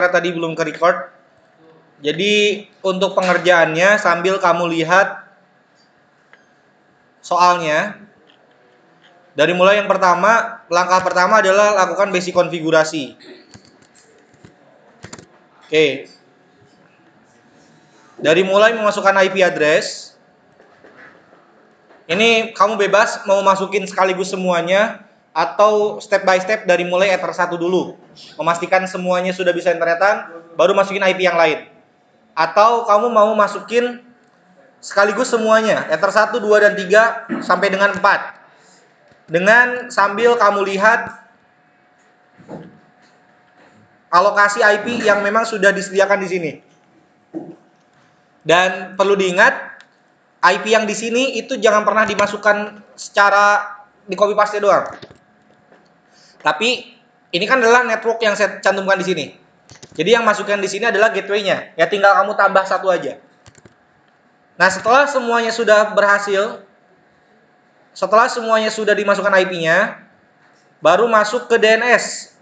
karena tadi belum ke record. Jadi untuk pengerjaannya sambil kamu lihat soalnya. Dari mulai yang pertama, langkah pertama adalah lakukan basic konfigurasi. Oke. Dari mulai memasukkan IP address. Ini kamu bebas mau masukin sekaligus semuanya atau step by step dari mulai Ether 1 dulu. Memastikan semuanya sudah bisa internetan, baru masukin IP yang lain. Atau kamu mau masukin sekaligus semuanya, Ether 1, 2, dan 3 sampai dengan 4. Dengan sambil kamu lihat alokasi IP yang memang sudah disediakan di sini. Dan perlu diingat, IP yang di sini itu jangan pernah dimasukkan secara di copy paste doang. Tapi ini kan adalah network yang saya cantumkan di sini. Jadi yang masukkan di sini adalah gateway-nya. Ya tinggal kamu tambah satu aja. Nah, setelah semuanya sudah berhasil, setelah semuanya sudah dimasukkan IP-nya, baru masuk ke DNS.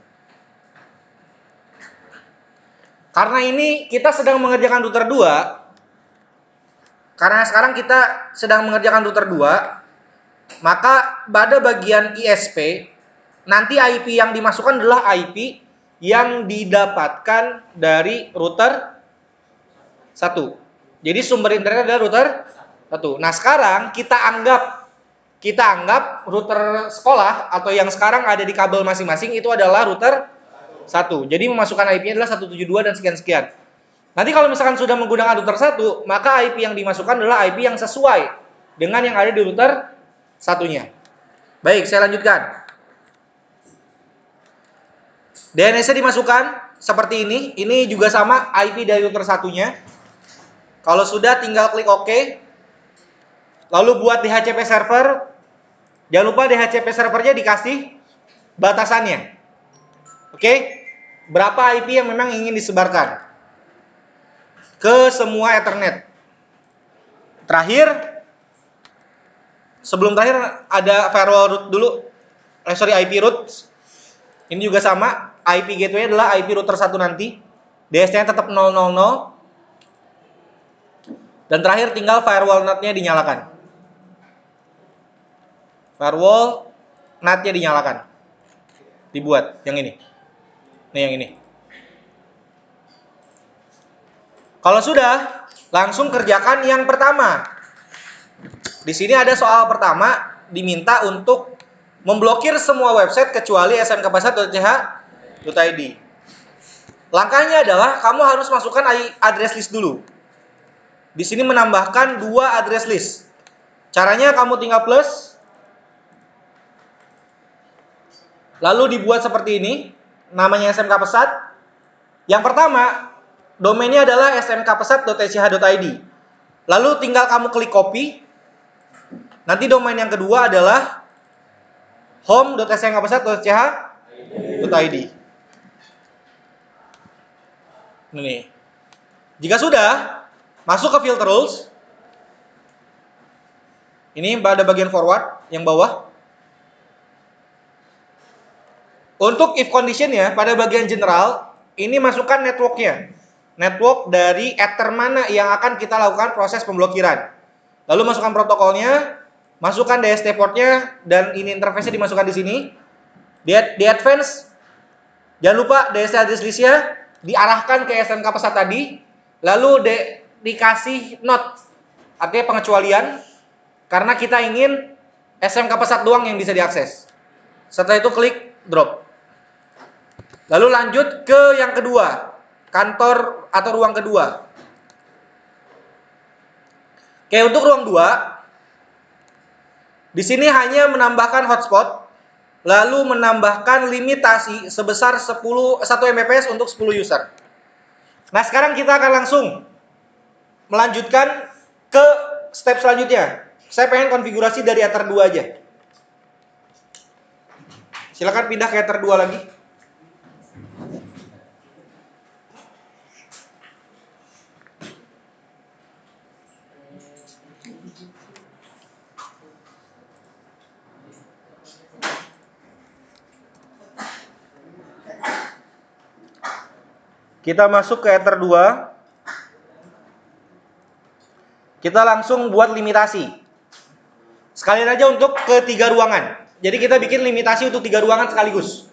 Karena ini kita sedang mengerjakan router 2. Karena sekarang kita sedang mengerjakan router 2, maka pada bagian ISP nanti IP yang dimasukkan adalah IP yang didapatkan dari router 1. Jadi sumber internet adalah router 1. Nah, sekarang kita anggap router sekolah atau yang sekarang ada di kabel masing-masing itu adalah router 1. Jadi memasukkan IP-nya adalah 172 dan sekian-sekian. Nanti kalau misalkan sudah menggunakan router 1, maka IP yang dimasukkan adalah IP yang sesuai dengan yang ada di router satunya. Baik, saya lanjutkan. DNS-nya dimasukkan seperti ini. Ini juga sama IP dari router satunya. Kalau sudah tinggal klik OK. Lalu buat DHCP server. Jangan lupa DHCP servernya dikasih batasannya. Oke? Berapa IP yang memang ingin disebarkan ke semua Ethernet. Terakhir, sebelum terakhir ada firewall root dulu. IP root. Ini juga sama. IP gateway adalah IP router 1 nanti. DST-nya tetap 000. Dan terakhir tinggal firewall NAT-nya dinyalakan. Firewall NAT-nya dinyalakan. Dibuat yang ini. Nih yang ini. Kalau sudah, langsung kerjakan yang pertama. Di sini ada soal pertama, diminta untuk memblokir semua website kecuali smkpasat.ch.id. Langkahnya adalah kamu harus masukkan address list dulu. Di sini menambahkan 2 address list. Caranya kamu tinggal plus, lalu dibuat seperti ini, namanya SMK Pesat. Yang pertama, domainnya adalah smkpesat.ch.id. Lalu tinggal kamu klik copy. Nanti domain yang kedua adalah home.smkpesat.ch.id. Ini. Jika sudah, masuk ke filter rules. Ini pada bagian forward yang bawah. Untuk if condition-nya pada bagian general, ini masukkan network-nya. Network dari Ether mana yang akan kita lakukan proses pemblokiran. Lalu masukkan protokolnya, masukkan DST port-nya, dan ini interface-nya dimasukkan di sini. Di advance, jangan lupa DST address list-nya diarahkan ke SMK Pesat tadi, lalu dikasih note, artinya pengecualian, karena kita ingin SMK Pesat doang yang bisa diakses. Setelah itu klik drop. Lalu lanjut ke yang kedua, kantor atau ruang kedua. Oke, untuk ruang 2, di sini hanya menambahkan hotspot, lalu menambahkan limitasi sebesar 1 Mbps untuk 10 user. Nah, sekarang kita akan langsung melanjutkan ke step selanjutnya. Saya pengen konfigurasi dari Ether 2 aja. Silakan pindah ke Ether 2 lagi. Kita masuk ke Ether 2. Kita langsung buat limitasi. Sekalian aja untuk ketiga ruangan. Jadi kita bikin limitasi untuk 3 ruangan sekaligus.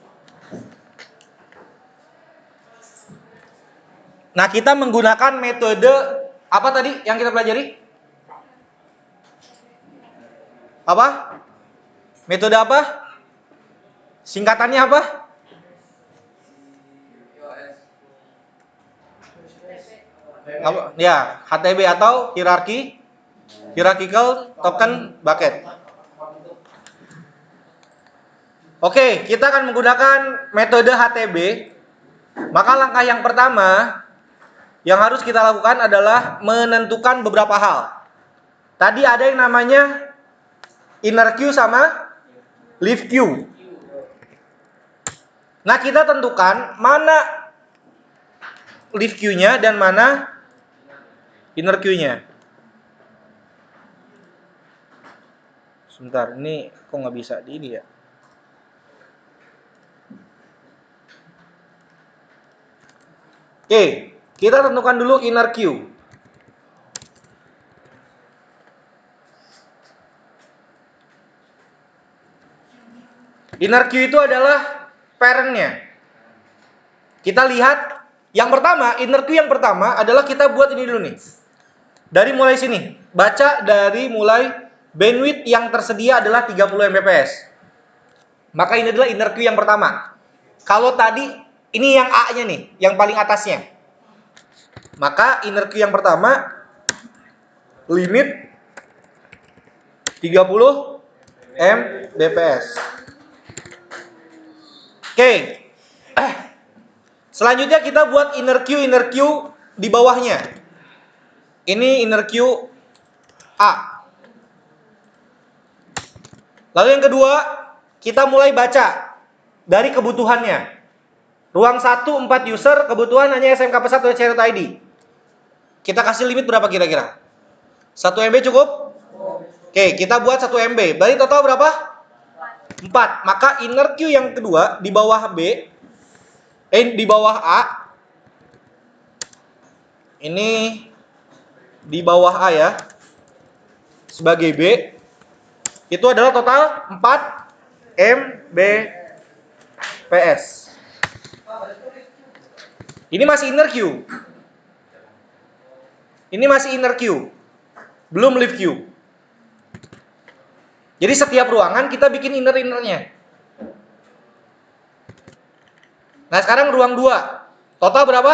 Nah, kita menggunakan metode apa tadi yang kita pelajari? Apa? Metode apa? Singkatannya apa? Ya, HTB atau hierarchical token bucket. Oke, kita akan menggunakan metode HTB. Maka langkah yang pertama yang harus kita lakukan adalah menentukan beberapa hal. Tadi ada yang namanya inner queue sama leaf queue. Nah, kita tentukan mana leaf queue-nya dan mana inner queue-nya. Sebentar, ini kok nggak bisa di ini ya? Oke, kita tentukan dulu inner queue. Inner queue itu adalah parent-nya. Kita lihat yang pertama, inner queue yang pertama adalah kita buat ini dulu nih. Dari mulai sini, baca dari mulai bandwidth yang tersedia adalah 30 Mbps. Maka ini adalah inner queue yang pertama. Kalau tadi ini yang A-nya nih, yang paling atasnya. Maka inner queue yang pertama limit 30 Mbps. Oke. Selanjutnya kita buat inner queue di bawahnya. Ini inner queue A. Lalu yang kedua, kita mulai baca dari kebutuhannya. Ruang 1 4 user, kebutuhan hanya SMK1 .id. Kita kasih limit berapa kira-kira? 1 MB cukup? Oke, kita buat 1 MB. Berarti total berapa? 4. Maka inner queue yang kedua di bawah di bawah A. Ini di bawah A ya. Sebagai B. Itu adalah total 4 Mbps. Ini masih inner queue. Ini masih inner queue. Belum leaf queue. Jadi setiap ruangan kita bikin inner-innernya. Nah, sekarang ruang 2. Total berapa?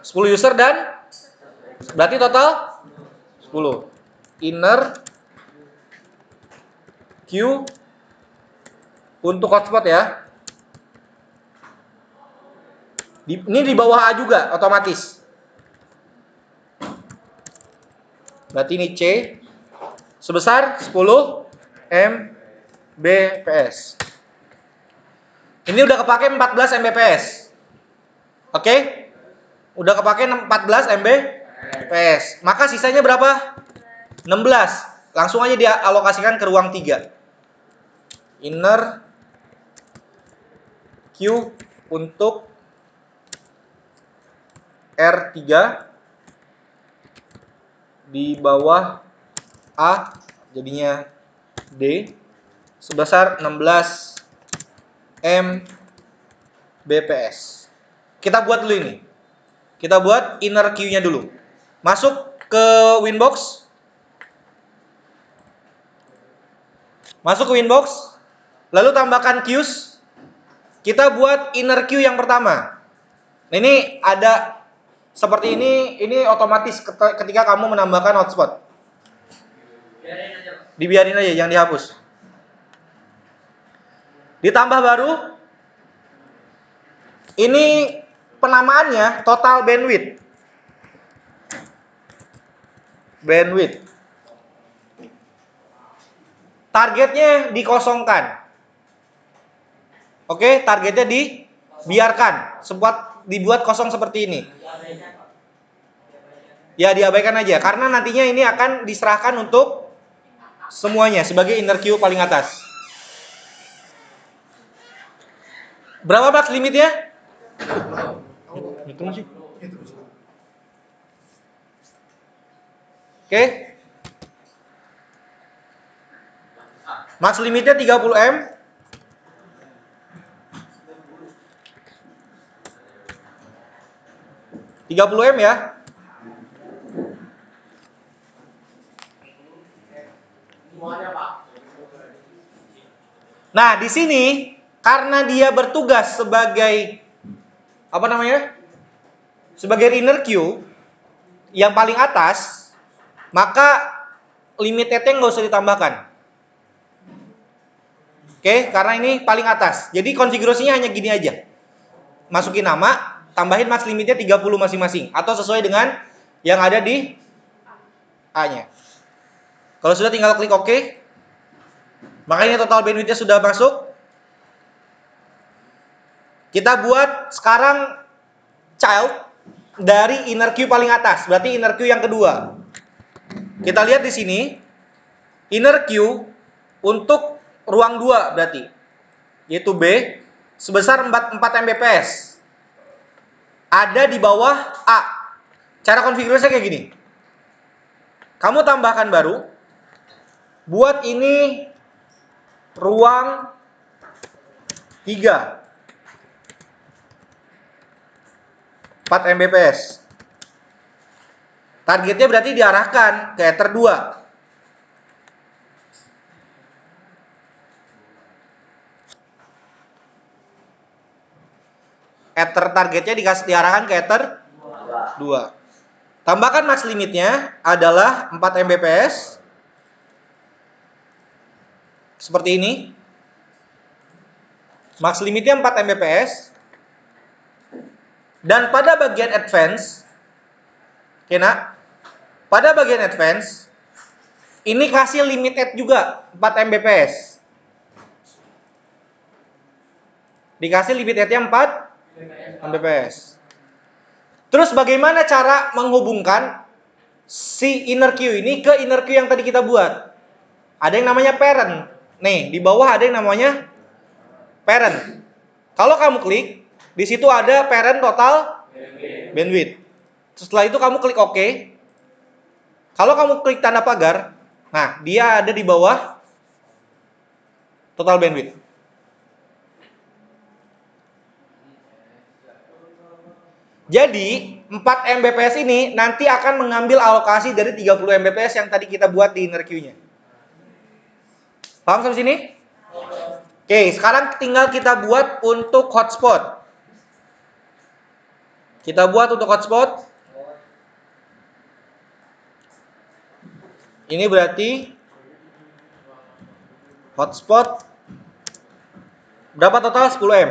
10 user dan berarti total 10. Inner queue untuk hotspot ya. Ini di bawah A juga otomatis. Berarti ini C sebesar 10 Mbps. Ini udah kepake 14 Mbps. Oke? Udah kepake 14 Mbps. Maka sisanya berapa? 16. Langsung aja dia alokasikan ke ruang 3. Inner queue untuk R3 di bawah A jadinya D sebesar 16 Mbps. Kita buat dulu ini. Kita buat inner queue-nya dulu. Masuk ke Winbox. Masuk ke Winbox. Lalu tambahkan queues. Kita buat inner queue yang pertama. Nah, ini ada seperti ini otomatis ketika kamu menambahkan hotspot. Dibiarin aja, jangan dihapus. Ditambah baru. Ini penamaannya total bandwidth. Targetnya dikosongkan. Oke, targetnya dibiarkan. Dibuat kosong seperti ini. Ya, diabaikan aja. Karena nantinya ini akan diserahkan untuk semuanya sebagai inner queue paling atas. Berapa max limitnya? Itu masih. Oke. Max limitnya 30 M. 30 M ya. Nah, di sini karena dia bertugas sebagai apa namanya? Sebagai inner Q yang paling atas, maka limitednya nggak usah ditambahkan. Oke, karena ini paling atas. Jadi konfigurasinya hanya gini aja. Masukin nama, tambahin max limitnya 30 masing-masing atau sesuai dengan yang ada di A-nya. Kalau sudah tinggal klik OK. Makanya total bandwidth-nya sudah masuk. Kita buat sekarang child dari inner queue paling atas, berarti inner queue yang kedua. Kita lihat di sini inner queue untuk ruang 2 berarti, yaitu B sebesar 4 Mbps. Ada di bawah A. Cara konfigurasinya kayak gini. Kamu tambahkan baru. Buat ini ruang 3. 4 Mbps. Targetnya berarti diarahkan ke Ether 2. Ether targetnya diarahkan ke Ether 2. Tambahkan max limitnya adalah 4 Mbps. Seperti ini. Max limitnya 4 Mbps. Dan pada bagian advance, oke nak, pada bagian advance, ini kasih limited juga 4 Mbps. Dikasih limitednya 4 Mbps. Terus bagaimana cara menghubungkan si inner queue ini ke inner queue yang tadi kita buat? Ada yang namanya parent. Nih, di bawah ada yang namanya parent. Kalau kamu klik, di situ ada parent total bandwidth. Setelah itu kamu klik OK. Kalau kamu klik tanda pagar, nah dia ada di bawah total bandwidth. Jadi 4 Mbps ini nanti akan mengambil alokasi dari 30 Mbps yang tadi kita buat di inner queue-nya. Paham sampai sini? Oke, sekarang tinggal kita buat untuk hotspot. Kita buat untuk hotspot. Ini berarti hotspot berapa total? 10 M.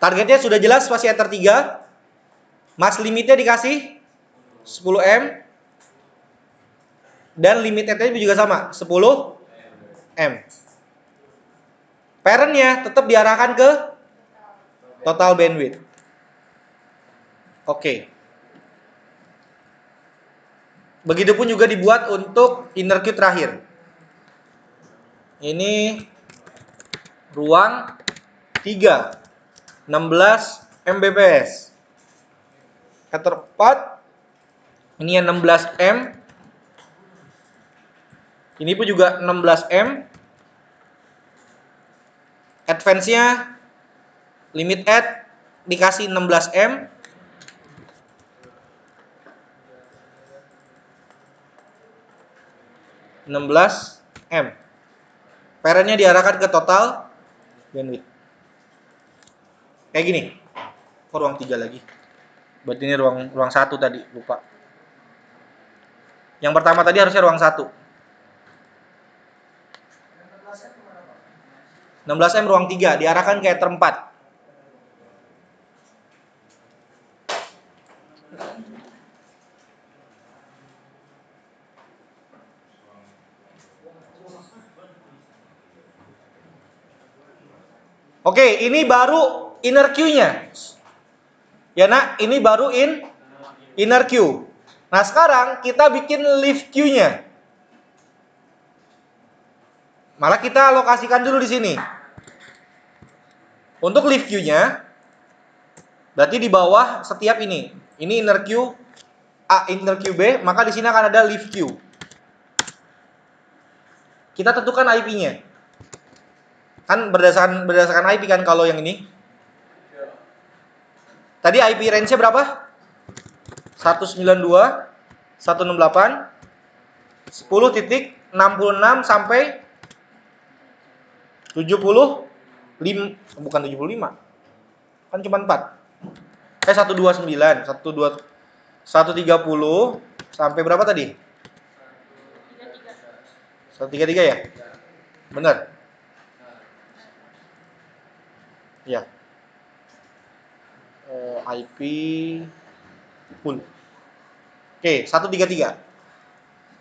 Targetnya sudah jelas masih Ether 3. Max limitnya dikasih 10 M. Dan limitednya juga sama, 10 M. Parentnya tetap diarahkan ke total bandwidth. Oke. Begitupun juga dibuat untuk inner queue terakhir. Ini ruang 3, 16 Mbps. Ether 4, ini yang 16 M. Ini pun juga 16 M. Advance-nya limit add dikasih 16 M. M. Parentnya diarahkan ke total bandwidth. Kayak gini. Kok ruang 3 lagi? Berarti ini ruang 1 tadi, lupa. Yang pertama tadi harusnya ruang 1. 16 M ruang 3 diarahkan ke Ether 4. Oke, ini baru inner queue-nya. Ya nak, ini baru inner queue. Nah sekarang kita bikin leaf queue-nya. Malah kita alokasikan dulu di sini. Untuk leaf queue-nya, Berarti di bawah setiap ini inner queue A, inner queue B, maka di sini akan ada leave queue. Kita tentukan IP-nya. Kan berdasarkan IP kan kalau yang ini. Tadi IP range-nya berapa? 192.168.10.66 sampai 75, bukan 75. Kan cuma 4. 129, 130 sampai berapa tadi? 133 ya? Benar. Ya. IP full. Oke, 133.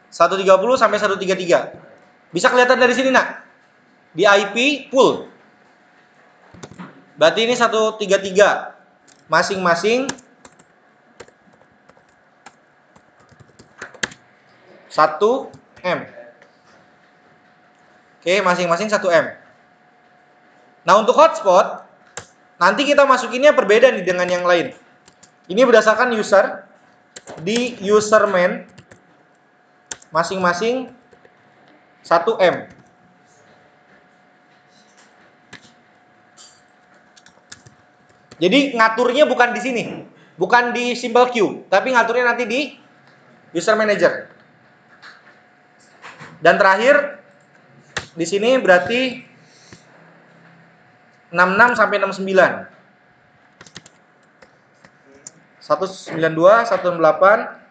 130 sampai 133. Bisa kelihatan dari sini, Nak? Di IP full. Berarti ini 133. Masing-masing 1 M. Oke, masing-masing 1 M. Nah, untuk hotspot nanti kita masukinnya berbeda nih dengan yang lain. Ini berdasarkan user. Di user main masing-masing 1 M. Jadi ngaturnya bukan di sini, bukan di symbol queue, tapi ngaturnya nanti di user manager. Dan terakhir di sini berarti 66 sampai 69. 192, 168,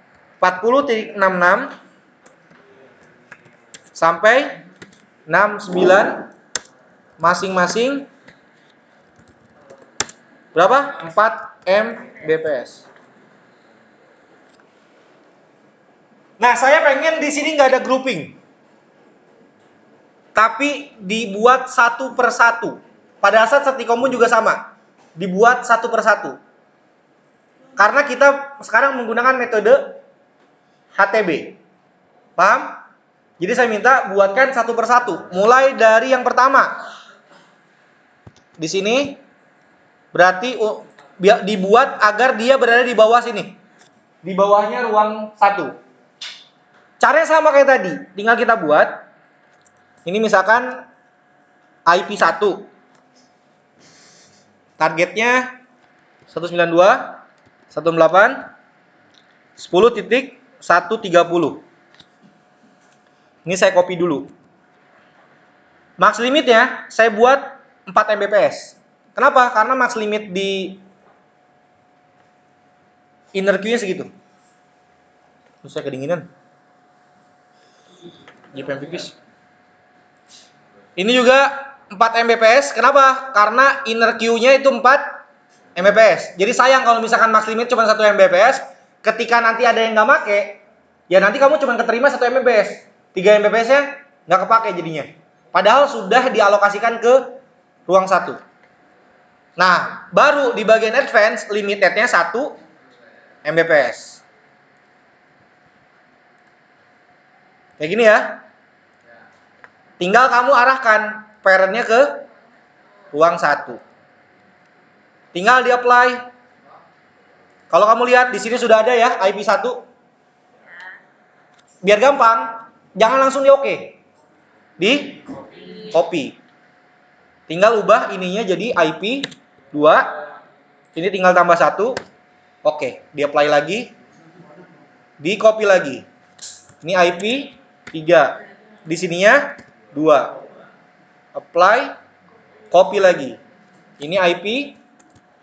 40.66 sampai 69 masing-masing berapa? 4 Mbps. Nah, saya pengen di sini nggak ada grouping, tapi dibuat satu per satu. Pada saat Setikomun juga sama, dibuat satu per satu. Karena kita sekarang menggunakan metode HTB, paham? Jadi saya minta buatkan satu per satu. Mulai dari yang pertama, di sini berarti dibuat agar dia berada di bawah sini, di bawahnya ruang 1. Caranya sama kayak tadi, tinggal kita buat. Ini misalkan IP 1. Targetnya 192.168.10.130. Ini saya copy dulu. Max limitnya saya buat 4 Mbps. Kenapa? Karena max limit di inner queue-nya segitu. Terus saya kedinginan. JPM pipis. Ini juga 4 Mbps. Kenapa? Karena inner queue-nya itu 4 Mbps. Jadi sayang kalau misalkan max limit cuma 1 Mbps, ketika nanti ada yang nggak make, ya nanti kamu cuma keterima 1 Mbps. 3 Mbps-nya nggak kepake jadinya. Padahal sudah dialokasikan ke ruang 1. Nah, baru di bagian advance limited-nya 1 Mbps. Kayak gini ya. Tinggal kamu arahkan parent-nya ke ruang 1. Tinggal di-apply. Kalau kamu lihat di sini sudah ada ya IP 1. Biar gampang, jangan langsung di oke. Di copy. Tinggal ubah ininya jadi IP 2. Ini tinggal tambah 1. Oke, di-apply lagi. Di copy lagi. Ini IP 3. Di sininya 2. Apply, copy lagi. Ini IP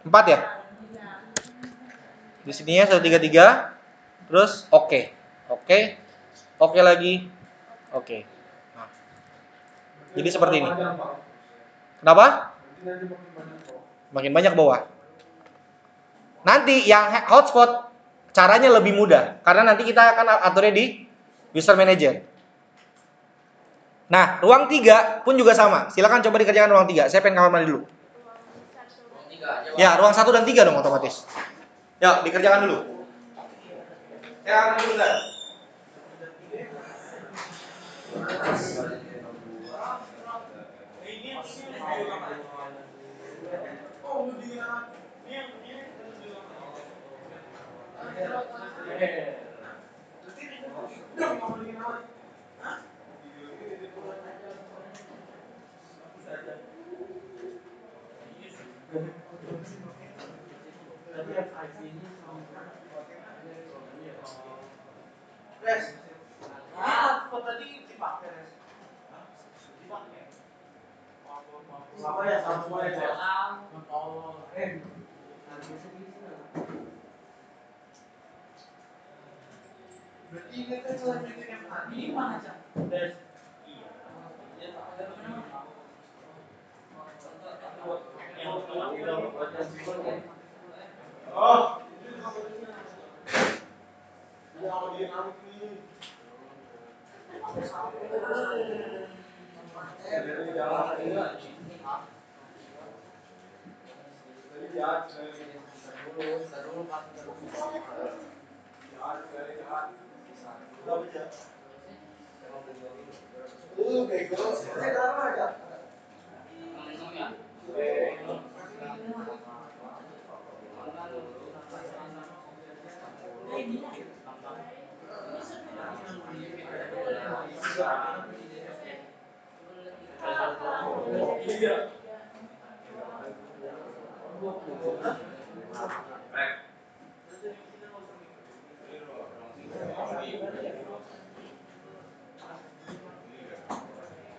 4 ya? Di sininya 133. Terus oke. Oke. Oke lagi. Oke. Nah. Jadi seperti ini. Kenapa? Makin banyak bawah. Nanti yang hotspot caranya lebih mudah karena nanti kita akan aturnya di user manager. Nah, ruang 3 pun juga sama. Silakan coba dikerjakan ruang 3. Saya pengen kamar mandi dulu. Ya, ruang 1 dan 3 dong otomatis. Ya, dikerjakan dulu. Ya, dulu bentar.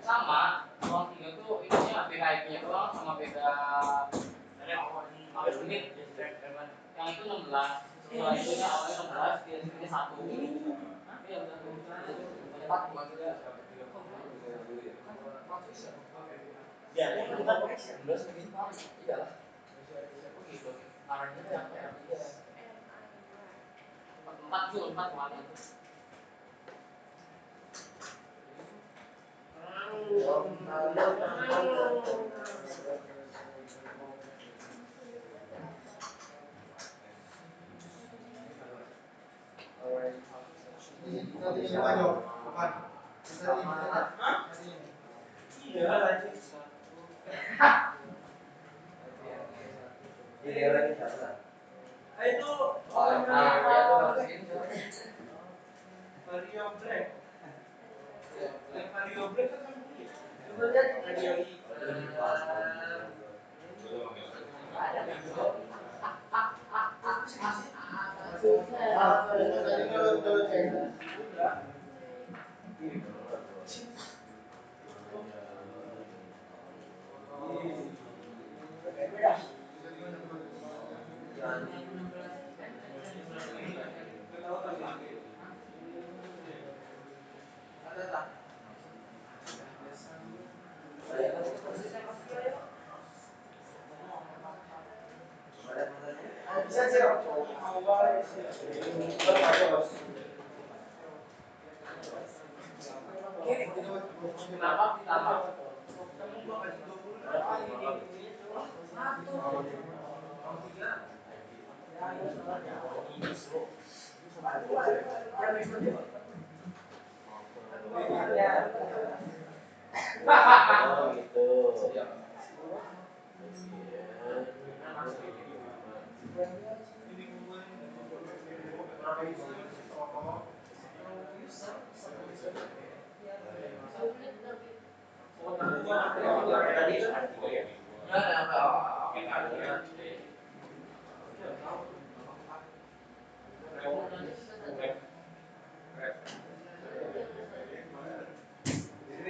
Sama ruang 3 tuh ininya beda IP-nya doang sama beda unit. Yang itu 16 setelah itunya awalnya 16 dia sini 1. Iya udah cepat buat dia. Ya, yang kita koneksi 16 begini. Iyalah. Oh gitu. Arahnya apa ya? Iya. 4 itu 4 muatan. Kenapa ditambah? Oh gitu.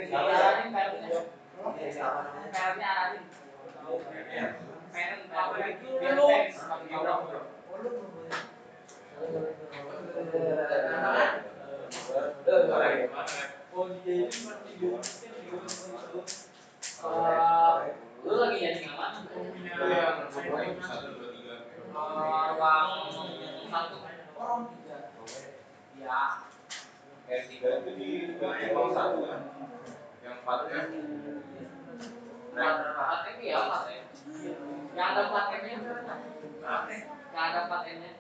Arahin parentnya. Parentnya arahin. Parent lu lagi jadi yang mana? Ruang 1. Ya. Yang 3 itu di ruang 1 kan? Yang 4-nya. 4M ya 4M. Yang ada 4M-nya. Yang ada 4M-nya.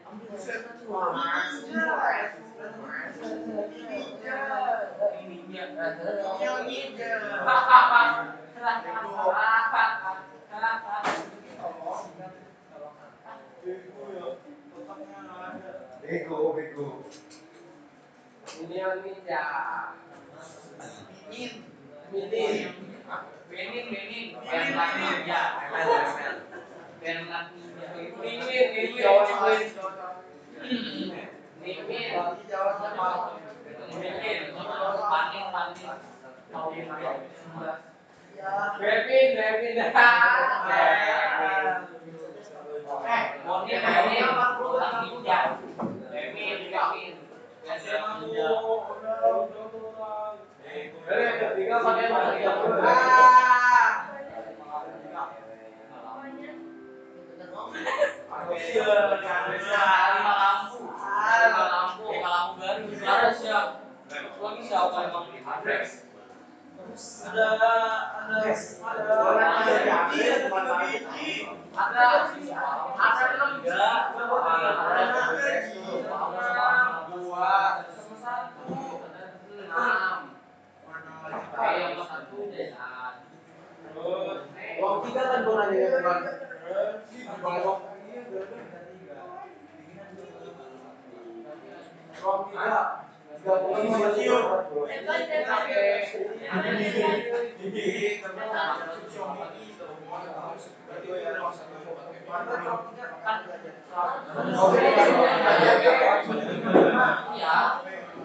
Iya,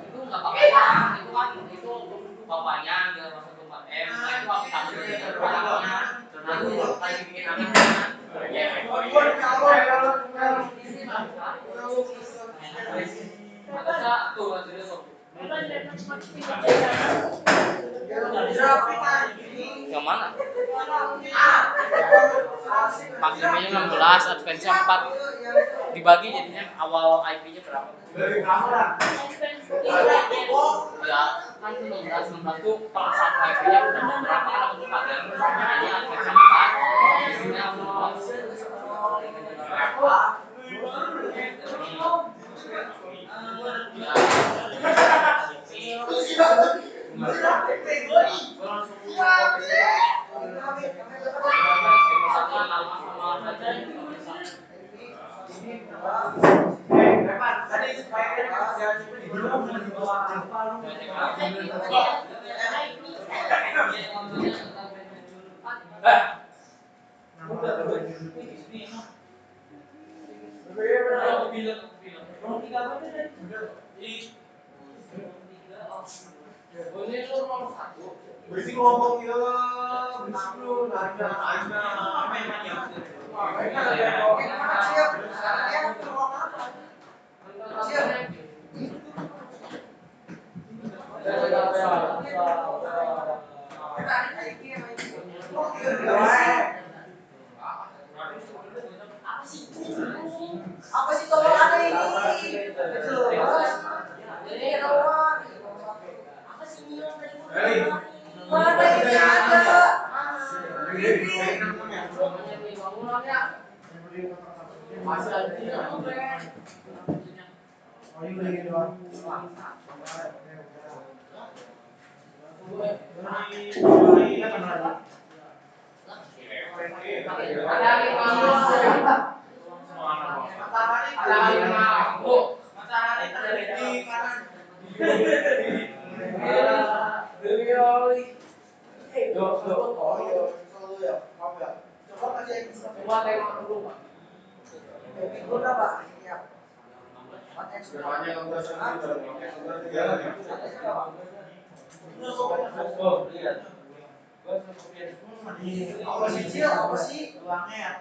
itu nggak apa-apa. Itu kan itu bapaknya dia masuk ke 4M. Nah itu aplikasi anaknya. Nah itu lagi bikin anaknya. Atasnya tuh hasilnya tuh. Yang mana? Maksimumnya 16, advance 4. Dibagi jadinya awal IP-nya berapa? Ya, kan itu 16 tuh per satu IP-nya udah berapa kan dapat 4 ya? Ini advance 4, isinya 16. Apa sih tolong ada ini? Apa sih ini yang tadi mana ini ada? Matahari di kanan. Coba kasih coba tengok dulu Pak. Guna Pak. Iya. Apa sih Cil? Apa sih? Tulangnya ya.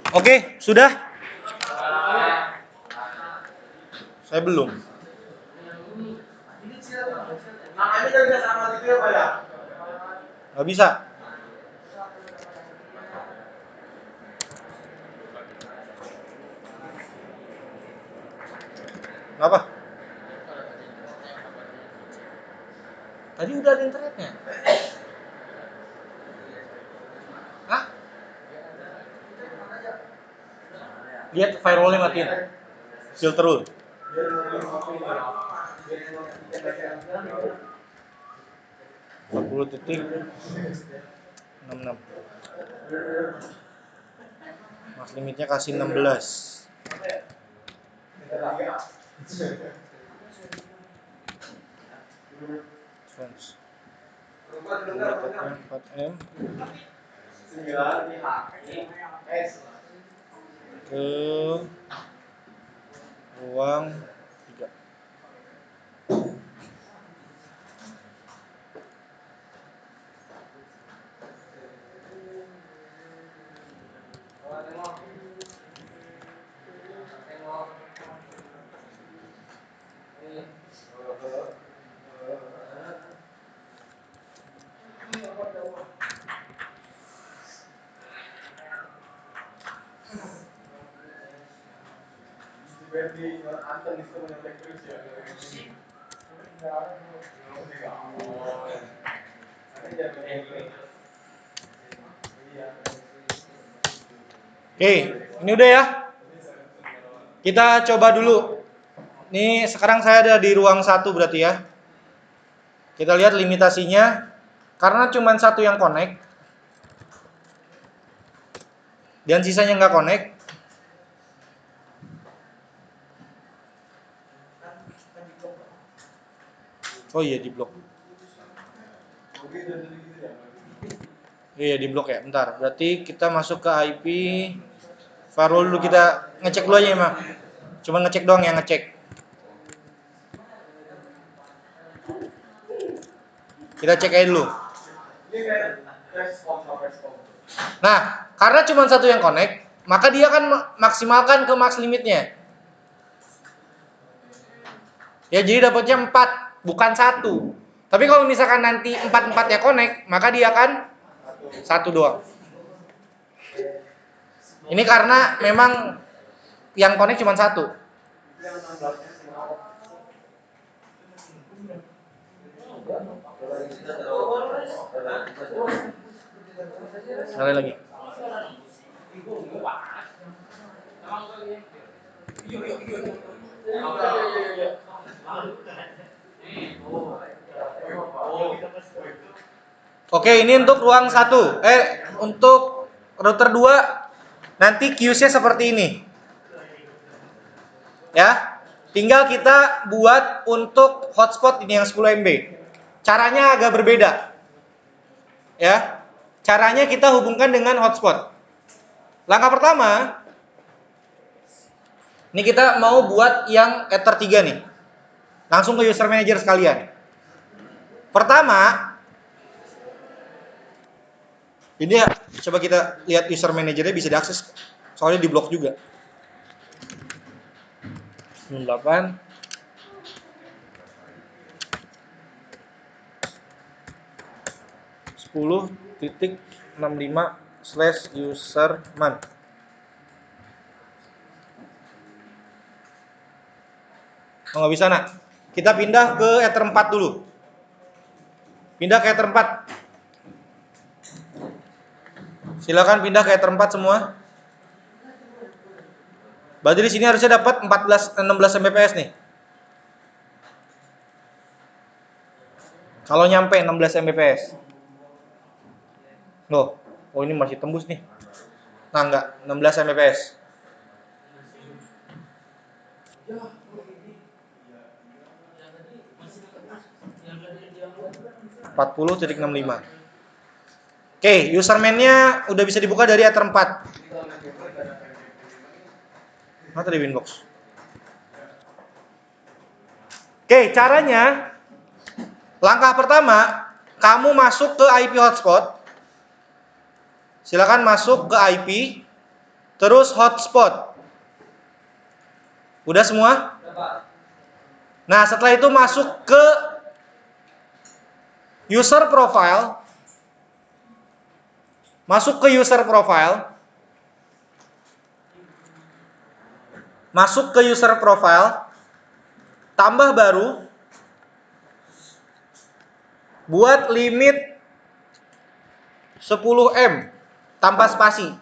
Oke, sudah? Saya belum. Nggak bisa. Kenapa? Tadi udah ada internetnya. Hah? Lihat firewallnya matiin. Filter dulu. 40 detik 66. Max limitnya kasih 16. Trans. 4M ke ruang 3. Oke, ini udah ya. Kita coba dulu. Ini sekarang saya ada di ruang 1 berarti ya. Kita lihat limitasinya. Karena cuma satu yang connect dan sisanya nggak connect. Oh iya, di blok. Iya, di blok ya. Bentar. Berarti kita masuk ke IP firewall dulu, kita ngecek dulu aja emang. Cuma ngecek doang, yang ngecek. Kita cek aja dulu. Nah, karena cuma satu yang connect, maka dia akan maksimalkan ke max limitnya. Ya, jadi dapatnya 4, bukan 1. Tapi kalau misalkan nanti 4-4-nya connect, maka dia akan 1 doang. Ini karena memang yang connect cuma 1. Sekali lagi. Oke, ini untuk ruang 1. Untuk router 2 nanti queues-nya seperti ini. Ya. Tinggal kita buat untuk hotspot ini yang 10 MB. Caranya agak berbeda. Ya. Caranya kita hubungkan dengan hotspot. Langkah pertama, ini kita mau buat yang Ether 3 nih. Langsung ke user manager sekalian. Pertama, ini ya, coba kita lihat user manajernya bisa diakses. Soalnya di blok juga. 98 10.65/userman. Oh, nggak bisa, nak. Kita pindah ke Ether 4 dulu. Pindah ke Ether 4. Silakan pindah ke Ether 4 semua. Berarti di sini harusnya dapat 16 Mbps nih. Kalau nyampe 16 Mbps. Loh, oh ini masih tembus nih. Nah, enggak, 16 Mbps. 40.65. Oke, userman-nya udah bisa dibuka dari Ether 4. Mana tadi Winbox? Oke, caranya langkah pertama, kamu masuk ke IP hotspot. Silakan masuk ke IP, terus hotspot. Udah semua? Nah, setelah itu masuk ke user profile. Masuk ke user profile. Masuk ke user profile. Tambah baru. Buat limit 10M tanpa spasi.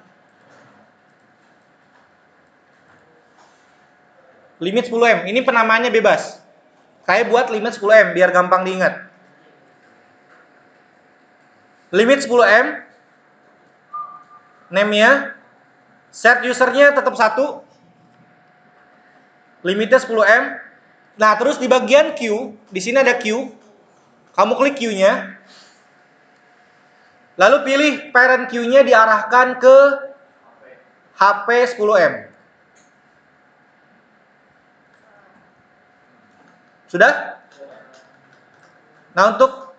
Limit 10M. Ini penamaannya bebas. Kayak buat limit 10M biar gampang diingat. Limit 10M. Name-nya. Set usernya tetap 1. Limitnya 10M. Nah, terus di bagian Q, di sini ada Q. Kamu klik Q-nya. Lalu pilih parent Q-nya diarahkan ke HP 10M. Sudah? Nah, untuk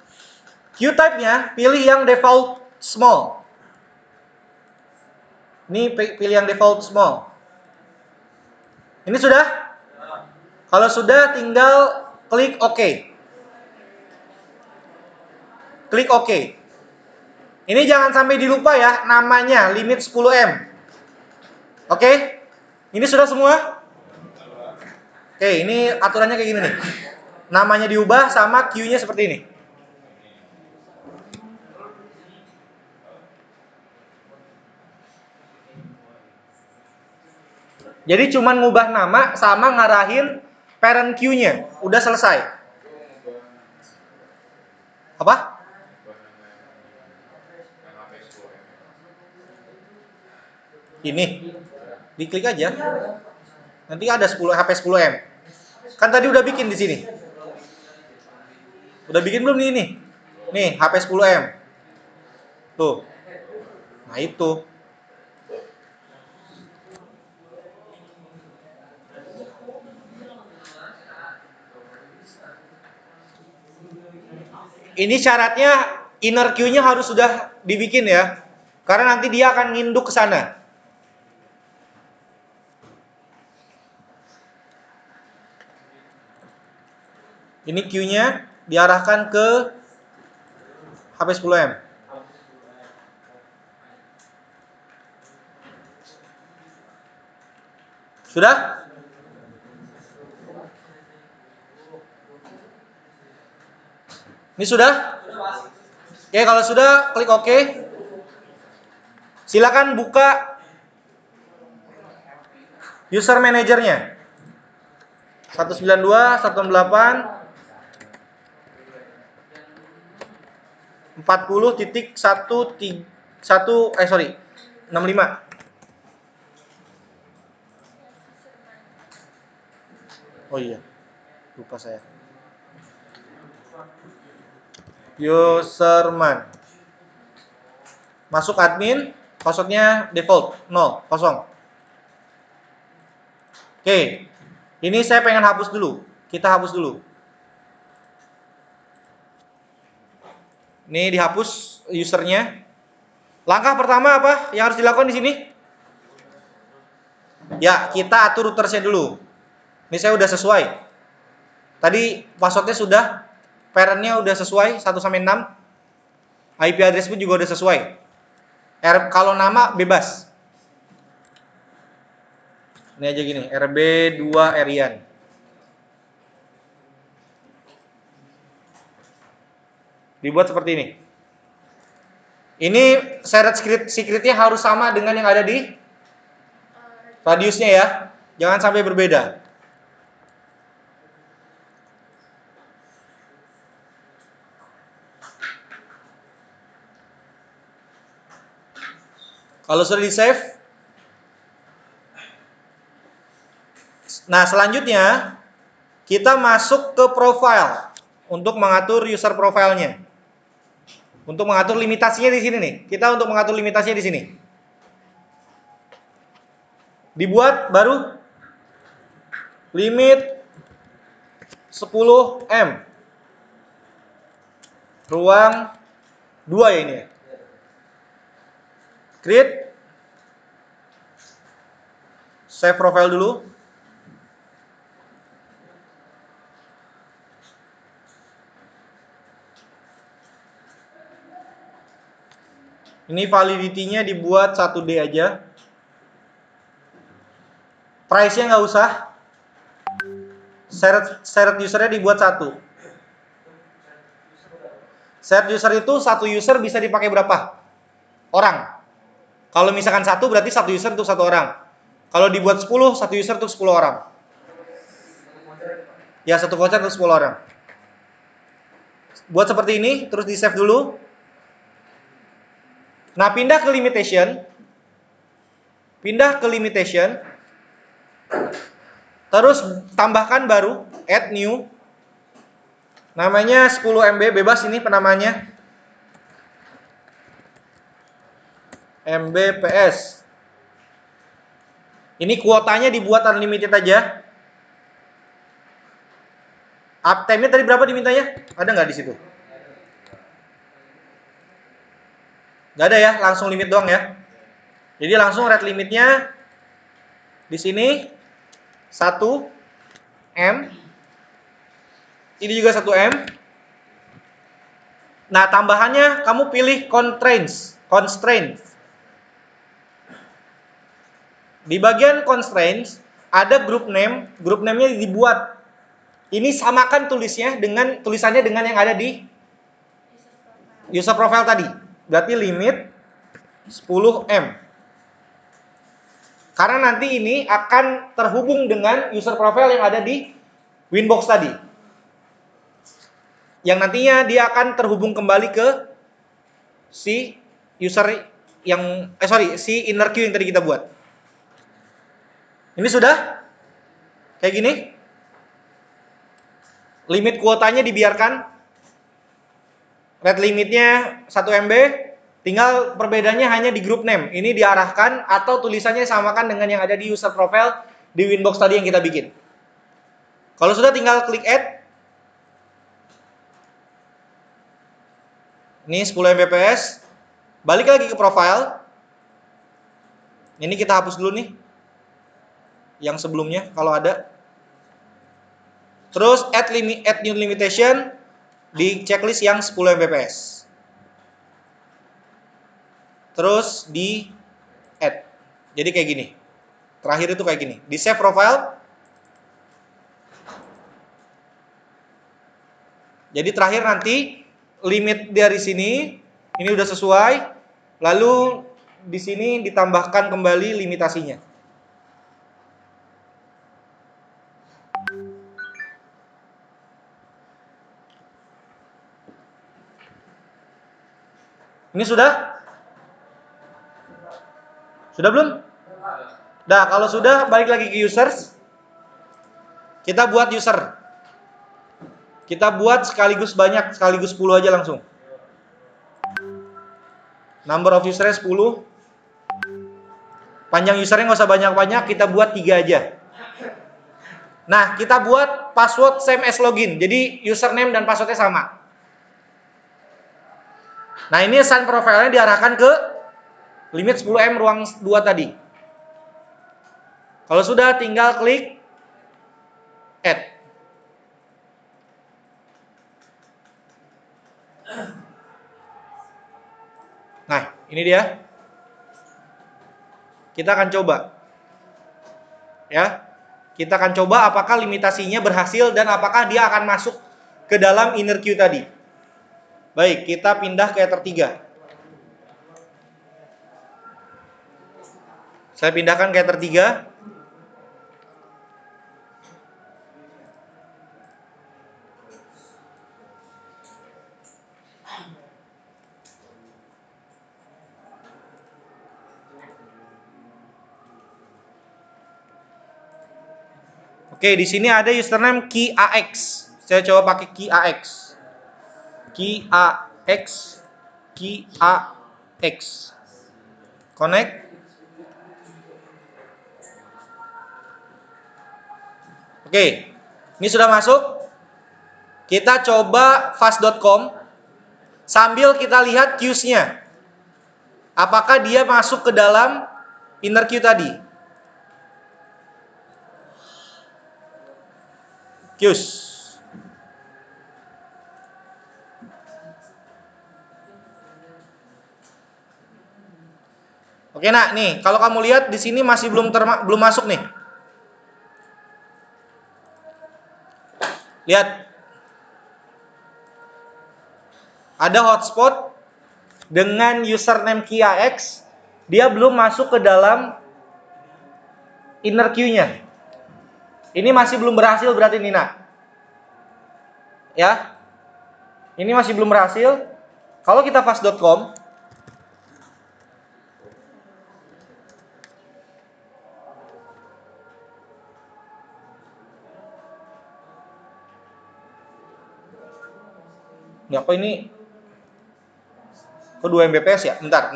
Q-type-nya pilih yang default small. Ini pilih yang default small. Ini sudah? Kalau sudah, tinggal klik OK. Klik OK. Ini jangan sampai dilupa ya, namanya limit 10M. Oke? Ini sudah semua? Oke, ini aturannya kayak gini nih. Namanya diubah sama Q-nya seperti ini. Jadi cuman ngubah nama sama ngarahin parent Q-nya. Udah selesai. Apa? Ini. Diklik aja. Nanti ada 10 HP 10M. Kan tadi udah bikin di sini. Udah bikin belum nih ini? Nih, HP 10M. Tuh. Nah, itu. Ini syaratnya inner queue-nya harus sudah dibikin ya. Karena nanti dia akan nginduk ke sana. Ini queue-nya diarahkan ke HP 10M. Sudah? Ini sudah? Oke, kalau sudah klik OK. Silakan buka user manajernya. 192, 168, 65. Oh iya, lupa saya. Userman. Masuk admin, passwordnya default 0, kosong. Oke, ini saya pengen hapus dulu. Kita hapus dulu. Ini dihapus usernya. Langkah pertama apa yang harus dilakukan di sini? Ya, kita atur routersnya dulu. Ini saya udah sesuai. Tadi passwordnya sudah, parentnya udah sesuai 1 sampai 6. IP address pun juga udah sesuai. Kalau nama bebas. Ini aja gini, RB2 Erian. Dibuat seperti ini. Ini shared secretnya harus sama dengan yang ada di radiusnya ya. Jangan sampai berbeda. Kalau sudah di save, nah selanjutnya kita masuk ke profile untuk mengatur user profile-nya. Untuk mengatur limitasinya di sini nih. Kita untuk mengatur limitasinya di sini. Dibuat baru limit 10 M. Ruang 2 ya ini ya. Create. Save profile dulu. Ini validity-nya dibuat 1D aja. Price-nya nggak usah. Shared user-nya dibuat 1. Shared user itu satu user bisa dipakai berapa orang? Kalau misalkan 1 berarti satu user untuk 1 orang. Kalau dibuat 10, satu user untuk 10 orang. Ya, satu voucher untuk 10 orang. Buat seperti ini, terus di save dulu. Nah, pindah ke limitation. Terus tambahkan baru, add new. Namanya 10 MB, bebas ini penamanya. Mbps. Ini kuotanya dibuat unlimited aja. Uptime-nya tadi berapa dimintanya? Ada nggak di situ? Nggak ada ya, langsung limit doang ya. Jadi langsung rate limitnya di sini 1 M. Ini juga 1 M. Nah, tambahannya kamu pilih constraints. Di bagian constraints ada group name, group name-nya dibuat. Ini samakan tulisannya dengan yang ada di user profile tadi. Berarti limit 10 M. Karena nanti ini akan terhubung dengan user profile yang ada di Winbox tadi. Yang nantinya dia akan terhubung kembali ke si user yang si inner queue yang tadi kita buat. Ini sudah kayak gini. Limit kuotanya dibiarkan. Rate limitnya 1 MB. Tinggal perbedaannya hanya di group name. Ini diarahkan atau tulisannya samakan dengan yang ada di user profile di Winbox tadi yang kita bikin. Kalau sudah tinggal klik add. Ini 10 Mbps. Balik lagi ke profile. Ini kita hapus dulu nih. Yang sebelumnya kalau ada. Terus add new limitation di checklist yang 10 Mbps. Terus di add. Jadi kayak gini. Terakhir itu kayak gini. Di save profile. Jadi terakhir nanti limit dari sini ini udah sesuai. Lalu di sini ditambahkan kembali limitasinya. Ini sudah? Sudah belum? Nah, kalau sudah balik lagi ke users. Kita buat user. Kita buat sekaligus 10 aja langsung. Number of usernya 10. Panjang usernya nggak usah banyak-banyak, kita buat 3 aja. Nah, kita buat password same as login. Jadi username dan passwordnya sama. Nah, ini assign profile-nya diarahkan ke limit 10M ruang 2 tadi. Kalau sudah, tinggal klik add. Nah, ini dia. Kita akan coba. Ya. Kita akan coba apakah limitasinya berhasil dan apakah dia akan masuk ke dalam inner queue tadi. Baik, kita pindah ke ether 3. Saya pindahkan ke ether 3. Oke, di sini ada username key AX. Saya coba pakai key AX. Key AX. Key AX. Connect. Oke, ini sudah masuk. Kita coba fast.com sambil kita lihat queues-nya. Apakah dia masuk ke dalam inner queue tadi? Queues. Oke, nah nih, kalau kamu lihat di sini masih belum masuk nih. Lihat. Ada hotspot dengan username KIAX, dia belum masuk ke dalam inner queue-nya. Ini masih belum berhasil berarti Nina. Ya. Ini masih belum berhasil. Kalau kita fast.com, ya kok ini kok 2 Mbps ya? Bentar.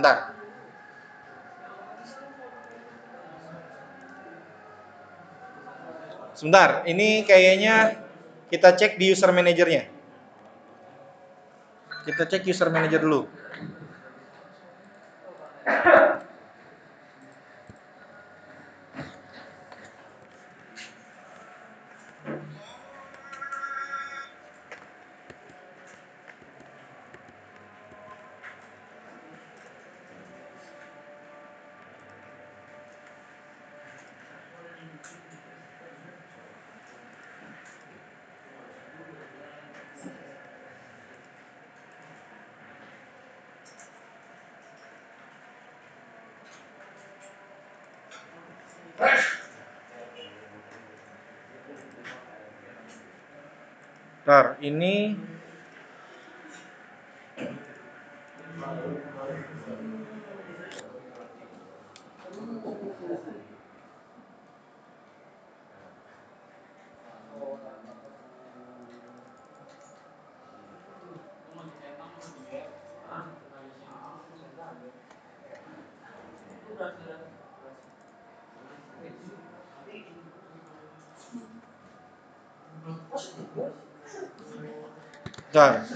Sebentar, ini kayaknya kita cek di user manajernya. Kita cek user manager dulu. Bentar, ini bentar.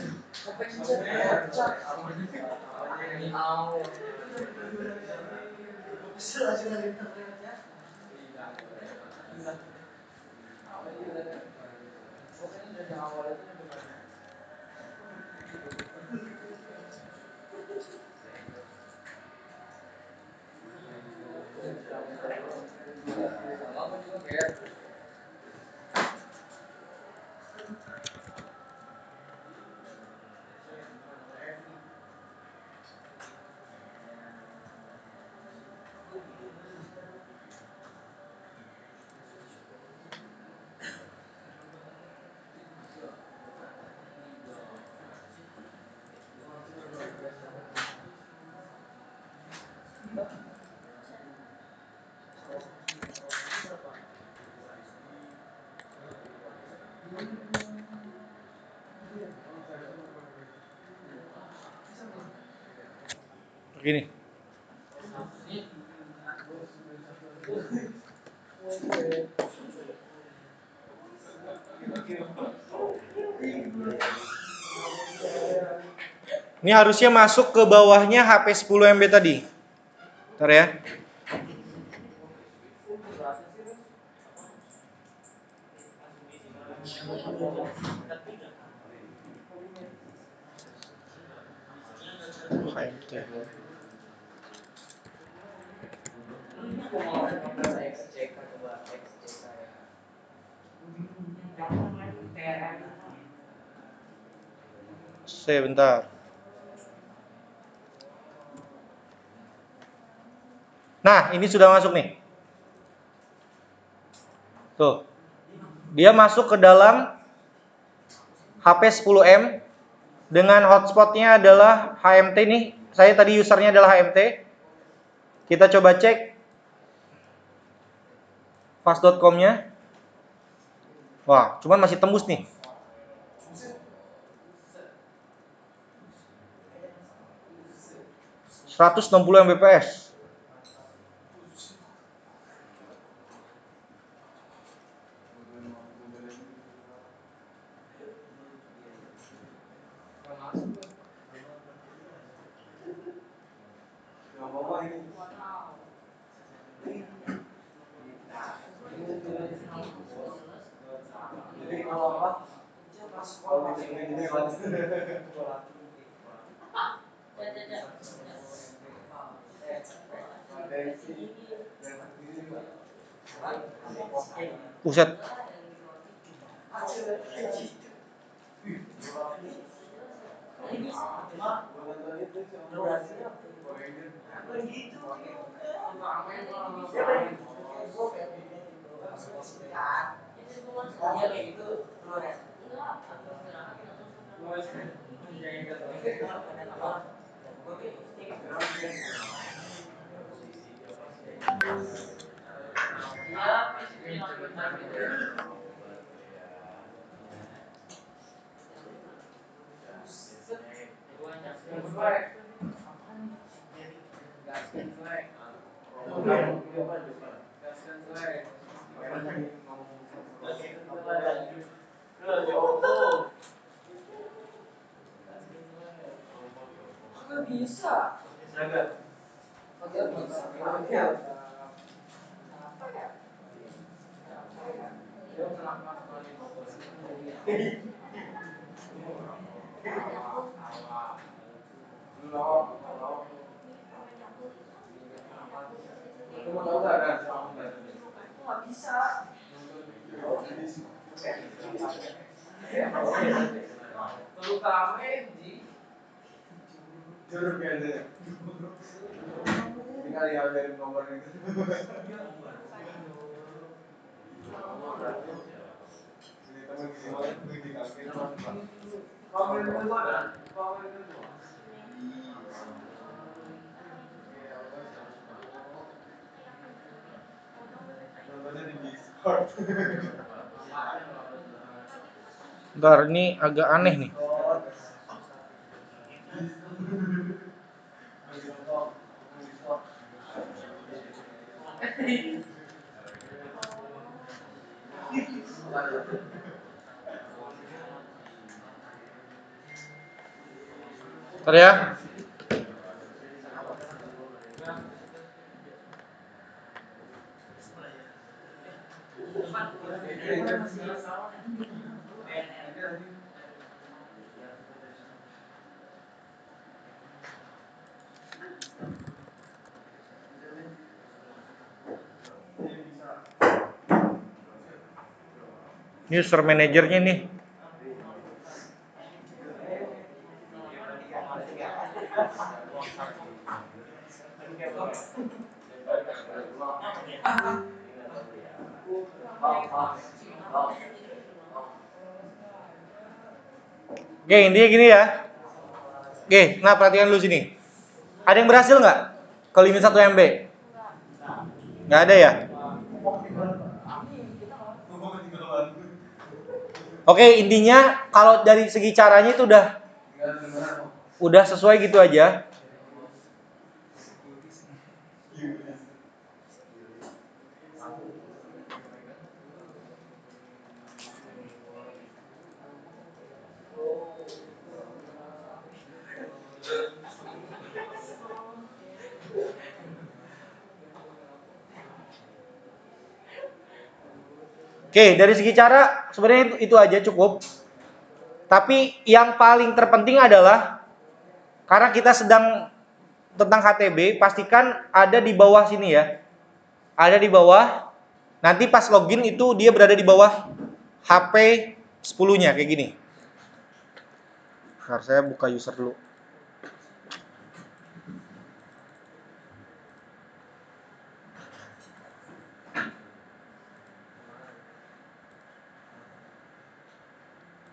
Begini. Ini harusnya masuk ke bawahnya HP 10 MB tadi. Bentar ya. HMT. Sebentar. Nah, ini sudah masuk nih. Tuh. Dia masuk ke dalam HP 10M dengan hotspotnya adalah HMT nih. Saya tadi usernya adalah HMT. Kita coba cek fast.com-nya. Wah, cuman masih tembus nih. 160 Mbps. Buset. Bentar, ini agak aneh nih. Bentar ya. Ini user manajernya nih. Oke, intinya gini ya. Oke, nah perhatikan dulu sini. Ada yang berhasil nggak ke limit 1 MB? Nggak ada ya? Oke, intinya kalau dari segi caranya itu udah sesuai gitu aja. Oke, dari segi cara sebenarnya itu aja cukup. Tapi yang paling terpenting adalah karena kita sedang tentang HTB, pastikan ada di bawah sini ya. Ada di bawah. Nanti pas login itu dia berada di bawah HP 10-nya kayak gini. Bentar, saya buka user dulu.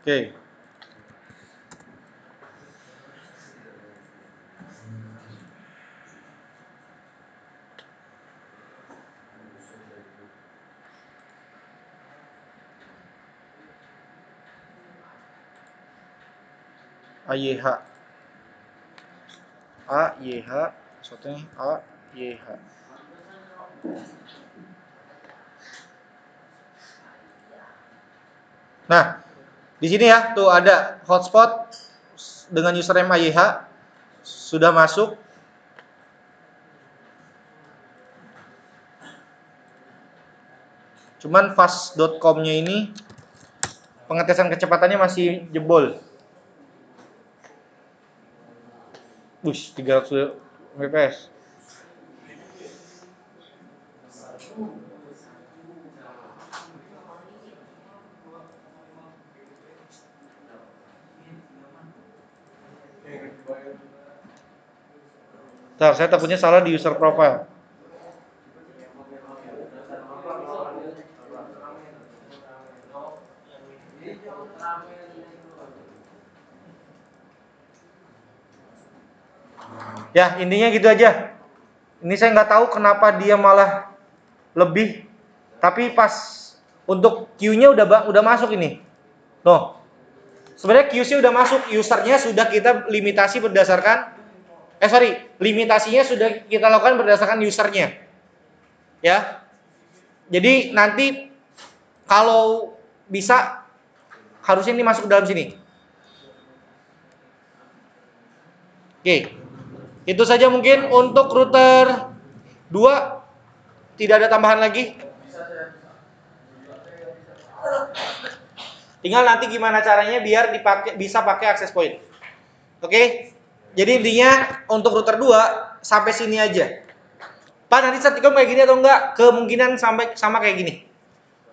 Oke. AYH. AYH, maksudnya AYH. Nah, di sini ya, tuh ada hotspot dengan username AYH sudah masuk. Cuman fast.com-nya ini pengetesan kecepatannya masih jebol. 300 Mbps. Bentar, saya takutnya salah di user profile. Ya, intinya gitu aja. Ini saya nggak tahu kenapa dia malah lebih, tapi pas untuk queue-nya udah masuk ini. Noh, sebenarnya queue-nya udah masuk, usernya sudah kita limitasi berdasarkan, limitasinya sudah kita lakukan berdasarkan usernya. Ya, jadi nanti kalau bisa harusnya ini masuk dalam sini. Oke, itu saja mungkin untuk router 2, tidak ada tambahan lagi. Tinggal nanti gimana caranya biar bisa pakai access point. Oke? Jadi intinya untuk router 2 sampai sini aja. Pak, nanti Staticom kayak gini atau enggak? Kemungkinan sampai sama kayak gini.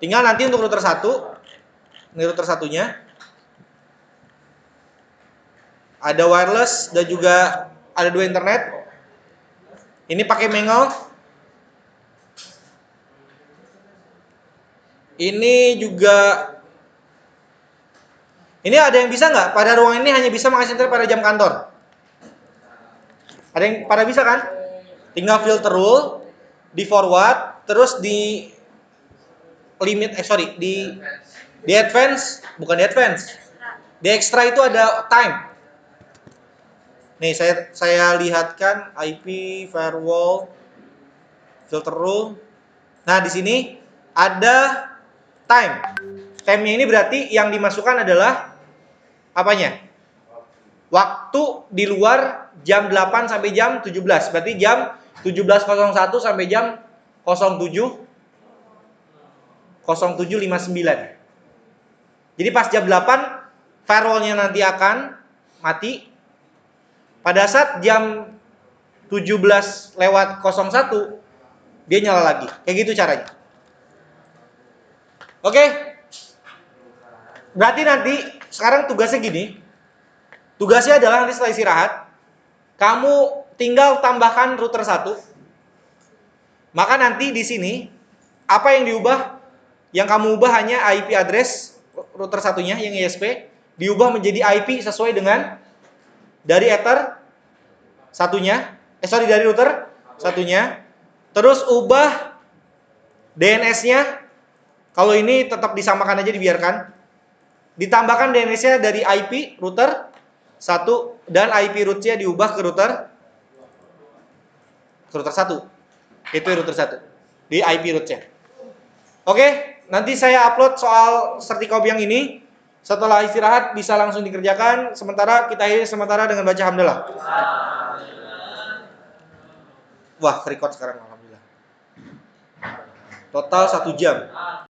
Tinggal nanti untuk router 1, ini router satunya, ada wireless dan juga ada 2 internet. Ini pakai Mangle. Ini juga, ini ada yang bisa nggak? Pada ruangan ini hanya bisa mengakses internet pada jam kantor. Ada yang pada bisa kan? Tinggal filter rule, di forward, terus di limit, di advance, bukan di advance. Di extra itu ada time. Nih saya lihatkan IP, firewall, filter rule. Nah, di sini ada time. Time-nya ini berarti yang dimasukkan adalah apanya? Waktu di luar jam 8 sampai jam 17. Berarti jam 17.01 sampai jam 07.59. Jadi pas jam 8 firewall-nya nanti akan mati. Pada saat jam 17:01 dia nyala lagi. Kayak gitu caranya. Oke. Berarti nanti sekarang tugasnya gini. Tugasnya adalah nanti setelah istirahat kamu tinggal tambahkan router 1. Maka nanti di sini apa yang diubah? Yang kamu ubah hanya IP address router satunya yang ISP diubah menjadi IP sesuai dengan dari ether satunya, dari router satunya. Terus ubah DNS-nya. Kalau ini tetap disamakan aja, dibiarkan. Ditambahkan DNS-nya dari IP router 1 dan IP root-nya diubah ke router 1. Itu router 1 di IP root-nya. Oke, nanti saya upload soal Staticom yang ini. Setelah istirahat bisa langsung dikerjakan. Sementara kita akhiri sementara dengan baca hamdalah. Wah, record sekarang alhamdulillah. Total 1 jam.